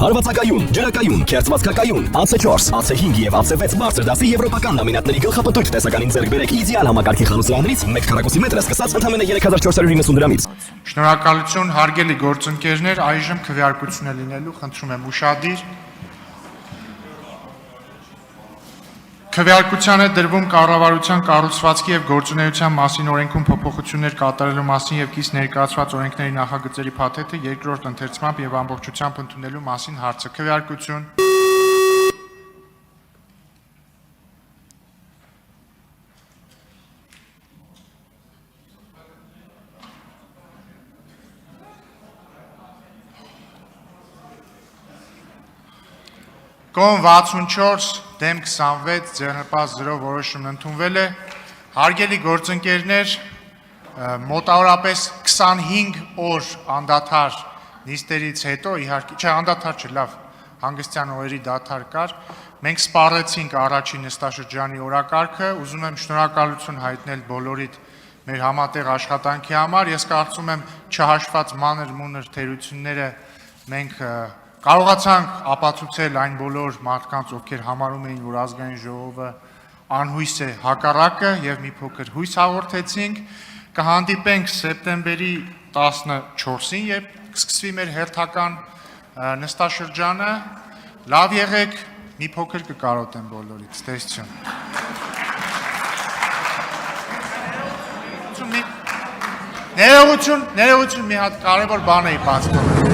Հարվածակայուն, ջրակայուն, քերծվածքակայուն, AC4, AC5 եւ AC6 բարձր դասի եվրոպական լամինատների գլխապտույտ տեսականին ձեռք բերեք իդեալ համակարգի խանութներից 1 քառակուսի մետրը սկսած ընդամենը 3490 դրամից։ Շնորհակալություն հարգելի գործընկերներ, այժմ քվեարկություն է լինելու, խնդրում եմ ուշադիր։ Քվեարկության է դրվում կառավարության կառուցվածքի եւ գործունեության մասին օրենքում փոփոխություններ կատարելու մասին եւ կից ներկայացված օրենքների նախագծերի փաթեթը երկրորդ ընթերցմամբ եւ ամբողջությամբ ընդունելու մասին հարցը։ Քվեարկություն։ Կողմ 64, դեմ 26, ձեռնպաստ 0 որոշումն ընդունվել է։ Հարգելի գործընկերներ, մոտավորապես 25 օր անդադար նիստերից հետո, իհարկե, չէ, անդադար չէ, լավ, հանգստյան օրերի դադար կար, մենք սպառեցինք առաջին նստաշրջանի օրակարգը, ուզում եմ շնորհակալություն հայտնել բոլորիդ մեր համատեղ աշխատանքի համար, ես կարծում եմ չհաշված մանր-մունր թերությունները մենք կարողացանք ապացուցել այն բոլոր մարդկանց, ովքեր համարում էին, որ ազգային ժողովը անհույս է հակառակը եւ մի փոքր հույս հաղորդեցինք, կհանդիպենք սեպտեմբերի 14-ին, երբ կսկսվի մեր հերթական նստաշրջանը, լավ եղեք, մի փոքր կկարոտեմ բոլորից, տեսություն։ Ներողություն, մի հատ կարևոր բան էի բաց թողել։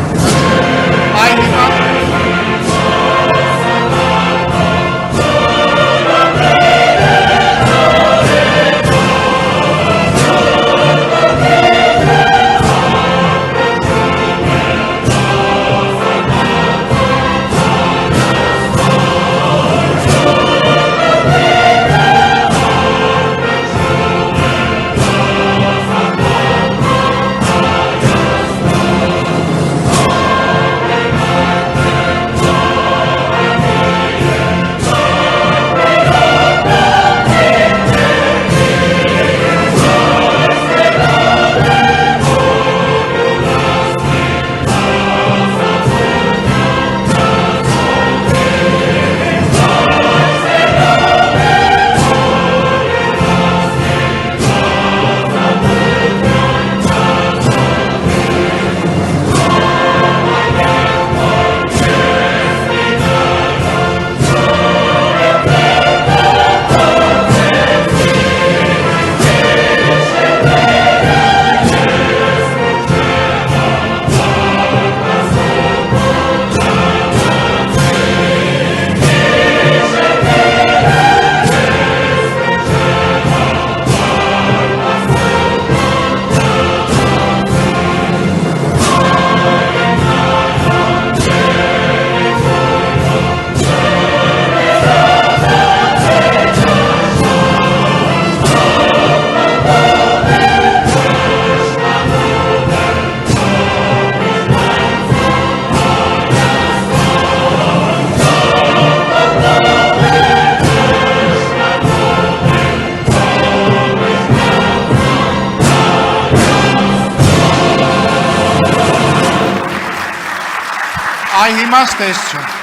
Այ հիմա ստեսություն։